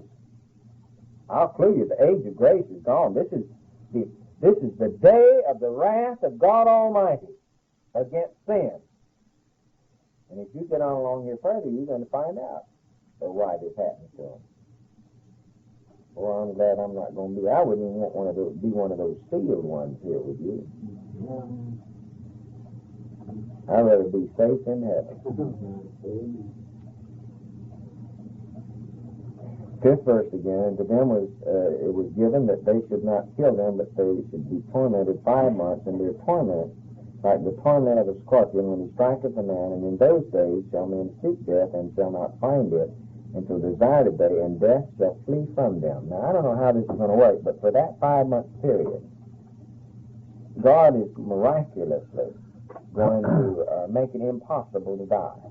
I'll clue you, the age of grace is gone. This is the day of the wrath of God Almighty against sin. And if you get on along here further, you're going to find out why this happens to them. Well, I'm glad I'm not going to be. I wouldn't even want to be one of those sealed ones here with you. I'd rather be safe in heaven. Fifth verse again, to them it was given that they should not kill them, but they should be tormented 5 months, and their torment, like the torment of a scorpion when he striketh a man, and in those days shall men seek death, and shall not find it, until desired a day, and death shall flee from them. Now, I don't know how this is going to work, but for that 5-month period, God is miraculously going to make it impossible to die.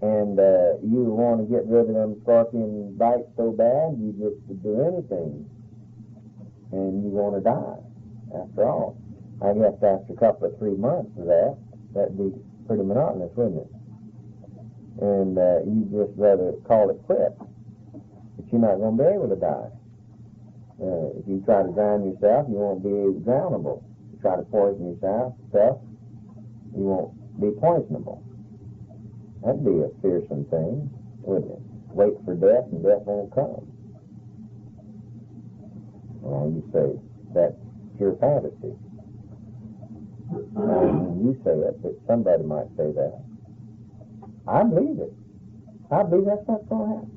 And you want to get rid of them scorpion bites so bad, you just do anything, and you want to die, after all. I guess after a couple of 3 months of that, that'd be pretty monotonous, wouldn't it? And you just rather call it quits. But you're not going to be able to die. If you try to drown yourself, you won't be drownable. If you try to poison yourself, you won't be poisonable. That'd be a fearsome thing, wouldn't it? Wait for death and death won't come. Well, you say that's pure fantasy. You say it, but somebody might say that. I believe it. I believe that's what's going to happen.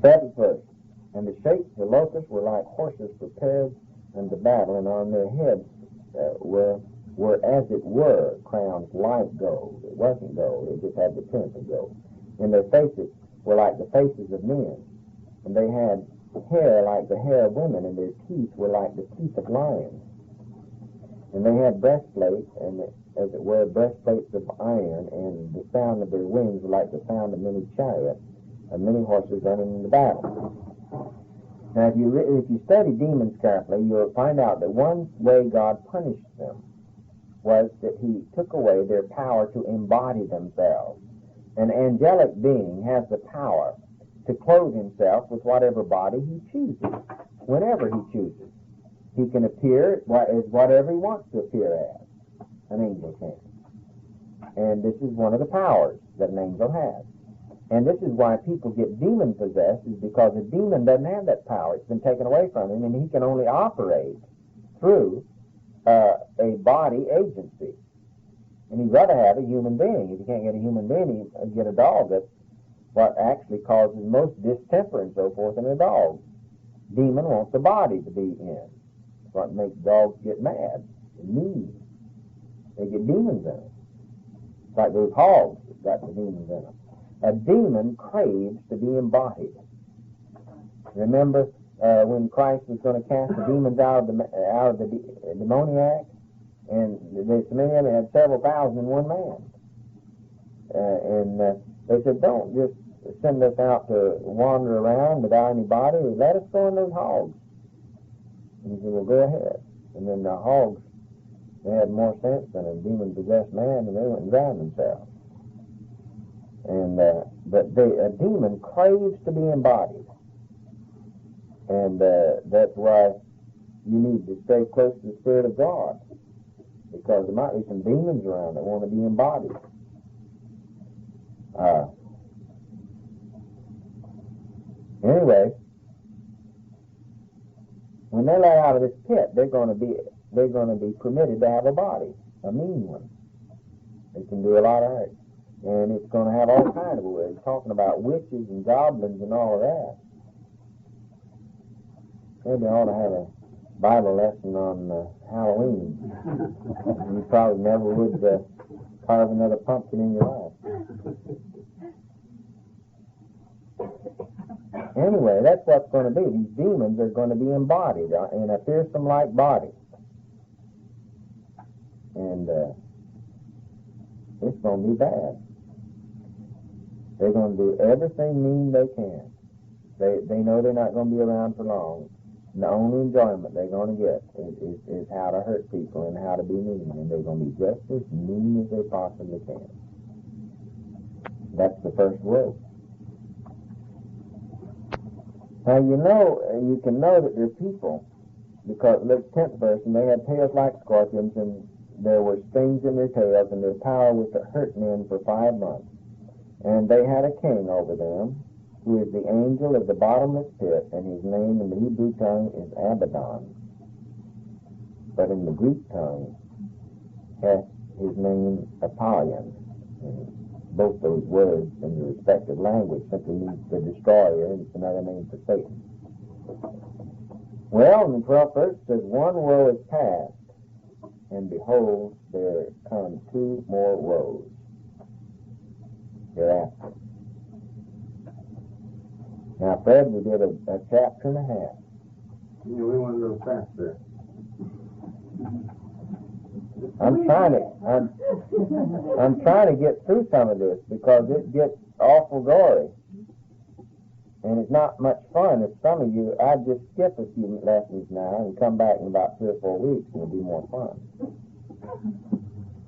7th verse. And the shapes of the locusts were like horses prepared unto battle, and on their heads were as it were crowns like gold. It wasn't gold, it just had the tint of gold. And their faces were like the faces of men, and they had hair like the hair of women, and their teeth were like the teeth of lions. And they had breastplates, and as it were, breastplates of iron, and the sound of their wings was like the sound of many chariots, and many horses running into battle. Now, if you study demons carefully, you'll find out that one way God punished them was that he took away their power to embody themselves. An angelic being has the power to clothe himself with whatever body he chooses, whenever he chooses. He can appear as whatever he wants to appear as. An angel can. And this is one of the powers that an angel has. And this is why people get demon-possessed, is because a demon doesn't have that power. It's been taken away from him, and he can only operate through a body agency. And he'd rather have a human being. If you can't get a human being, he'd get a dog. That's what actually causes most distemper and so forth in a dog. Demon wants a body to be in. That's what makes dogs get mad and mean. They get demons in them. It's like those hogs that got the demons in them. A demon craves to be embodied. Remember when Christ was going to cast the demons out of the demoniac? And there's so many of them, had several thousand in one man. They said, don't just send us out to wander around without any body. Let us go in those hogs. And he said, well, go ahead. And then the hogs, they had more sense than a demon-possessed man, and they went and drowned themselves. And but a demon craves to be embodied. And that's why you need to stay close to the Spirit of God, because there might be some demons around that want to be embodied. Anyway, when they lay out of this pit, they're going to be permitted to have a body, a mean one. They can do a lot of hurt, and it's going to have all kinds of words, talking about witches and goblins and all of that. Maybe I ought to have a Bible lesson on Halloween. You probably never would carve another pumpkin in your life. Anyway, that's what's going to be. These demons are going to be embodied in a fearsome-like body. And it's going to be bad. They're going to do everything mean they can. They know they're not going to be around for long. And the only enjoyment they're going to get is how to hurt people and how to be mean. And they're going to be just as mean as they possibly can. That's the first rule. Now, you can know that they're people, because look, 10th verse, and they had tails like scorpions, and there were stings in their tails, and their power was to hurt men for 5 months. And they had a king over them, who is the angel of the bottomless pit, and his name in the Hebrew tongue is Abaddon. But in the Greek tongue, hath his name Apollyon. Both those words in the respective language simply means the destroyer, and it's another name for Satan. Well, in the 12th verse it says, one woe is past, and behold, there come 2 more woes hereafter. Now, Fred, we did a chapter and a half. Yeah, we want to go faster. I'm trying to get through some of this, because it gets awful gory. And it's not much fun. If some of you, I'd just skip a few lessons now and come back in about 3 or 4 weeks, and it'll be more fun.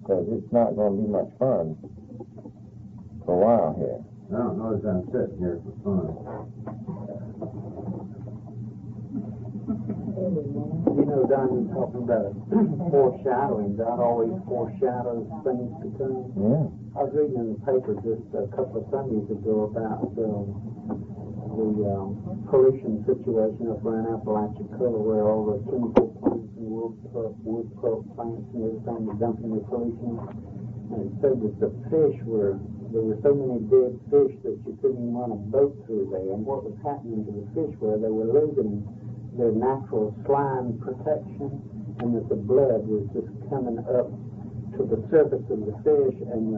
Because it's not going to be much fun for a while here. I don't know as I'm sitting here for fun. You know, Don, you're talking about foreshadowing. God always foreshadows things to come. Yeah. I was reading in the paper just a couple of Sundays ago about the pollution situation up around Appalachia, where all the chemical plants and wood pulp plants and everything were dumping the pollution. And it said that there were so many dead fish that you couldn't even run a boat through there. And what was happening to the fish were they were losing their natural slime protection, and that the blood was just coming up to the surface of the fish, and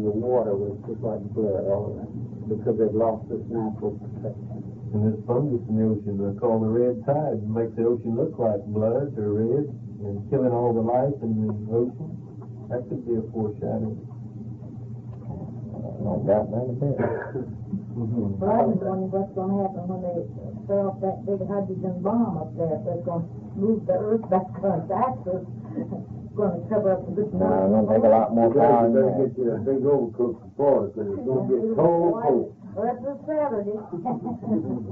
the water was just like blood all of that, because they'd lost this natural protection. And this fungus in the ocean, they're called the red tide, makes the ocean look like blood or red, and killing all the life in the ocean. That could be a foreshadowing. I got that a bit. Well, I was wondering what's going to happen when they throw up that big hydrogen bomb up there. If they're going to move the Earth back on its axis, it's going to cover up the good No, it's going to take a lot more power than Better that. get you a big overcoat before, because it's going to get cold. Well, that's a Saturday.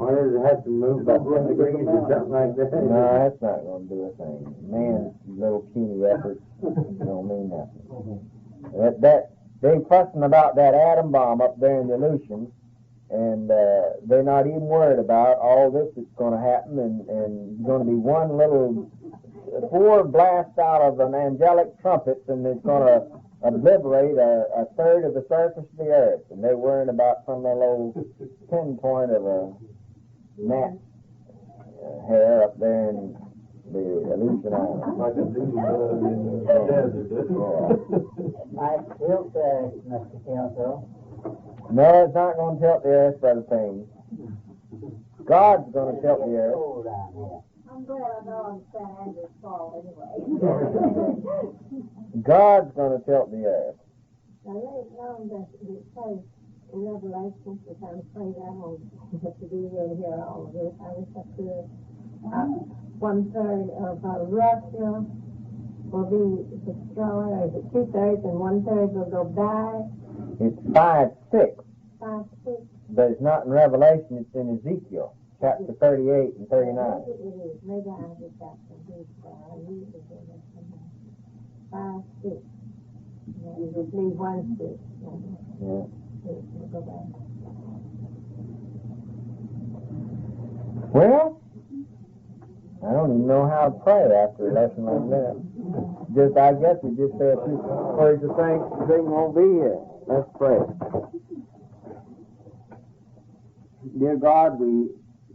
Or does it have to move about 10 degrees or something like that? No, that's not going to do a thing. Man's little puny efforts don't mean nothing. They fussing about that atom bomb up there in the Aleutians, and they're not even worried about all this that's going to happen, and going to be one little poor blast out of an angelic trumpet, and it's going to obliterate a third of the surface of the earth. And they're worrying about some little pinpoint of a gnat hair up there in the Aleutian Islands. Like a doodle bug in the desert. Might tilt that, Mr. Kelso. No, it's not going to tilt the earth, Brother Payne. God's going to tilt the earth. I'm glad I know I'm San Andrews Fall anyway. God's going to tilt the earth. Now, let it known that it says in Revelation, which I'm afraid I won't have to be here to hear all of this. I wish I could. 1/3 of Russia will be destroyed, or is it 2/3, and 1/3 will go die? It's 5/6, 5/6. but it's not in Revelation, it's in Ezekiel, chapter 38 and 39. Maybe it is. Maybe I just got confused. I knew it was in there somewhere. 5, 6. You just leave 1 6. Yeah. We'll go back. Well, I don't even know how to pray after a lesson like that. I guess we just say a few words of thanks and they won't be here. Let's pray. Dear God, we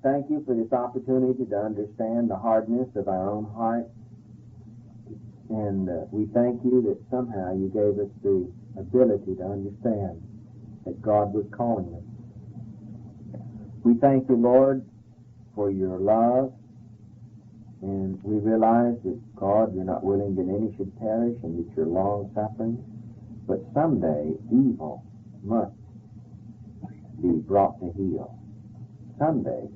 thank you for this opportunity to understand the hardness of our own heart. And we thank you that somehow you gave us the ability to understand that God was calling us. We thank you, Lord, for your love. And we realize that, God, you're not willing that any should perish and that you're long-suffering. But someday evil must be brought to heel. Someday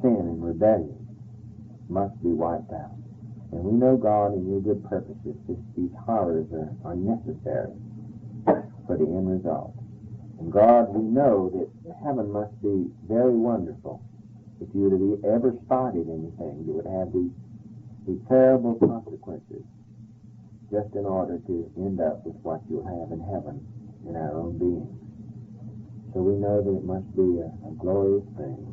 sin and rebellion must be wiped out. And we know, God, in your good purposes, that these horrors are necessary for the end result. And God, we know that heaven must be very wonderful. If you would have ever started anything, you would have these terrible consequences just in order to end up with what you'll have in heaven in our own being. So we know that it must be a glorious thing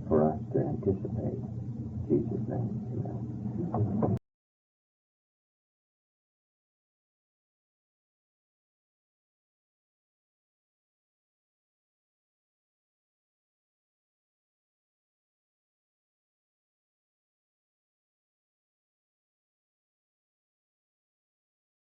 for us to anticipate. In Jesus' name, amen.